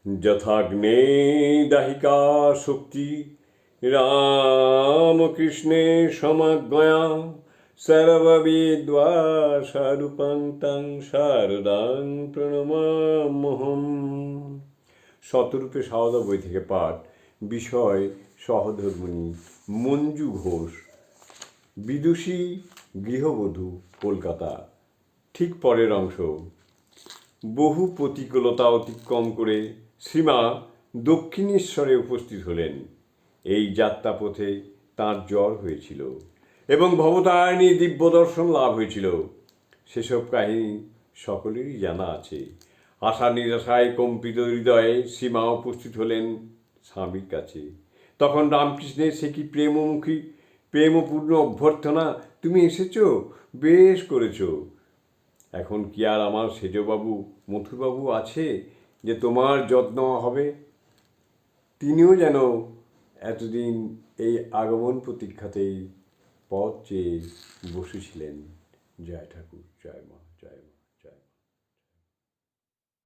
যথাগ্নে দাহিকা শক্তি রামকৃষ্ণে সমাজ্ঞয়া সর্ববিদ্বাসারূপাং তং শারদাং প্রণমাম্যহম। শতরূপে সারদা বই থেকে পাঠ। বিষয় সহধর্মিণী মঞ্জু ঘোষ, বিদুষী গৃহবধূ, কলকাতা। ঠিক পরের অংশ। বহু প্রতিকূলতা অতিক্রম করে শ্রীমা দক্ষিণেশ্বরে উপস্থিত হলেন। এই যাত্রাপথে তাঁর জ্বর হয়েছিল এবং ভবতারিণী দিব্য দর্শন লাভ হয়েছিল। সেসব কাহিনী সকলেরই জানা আছে। আশা নিরাশায় কম্পিত হৃদয়ে শ্রীমা উপস্থিত হলেন স্বামীর কাছে। তখন রামকৃষ্ণের সে কি প্রেমপূর্ণ অভ্যর্থনা, তুমি এসেছ, বেশ করেছ। এখন কি আর আমার সেজবাবু মথুরবাবু আছে যে তোমার যত্ন হবে? তিনিও যেন এতদিন এই আগমন প্রতীক্ষাতেই পথ চেয়ে বসেছিলেন। জয় ঠাকুর, জয় মা।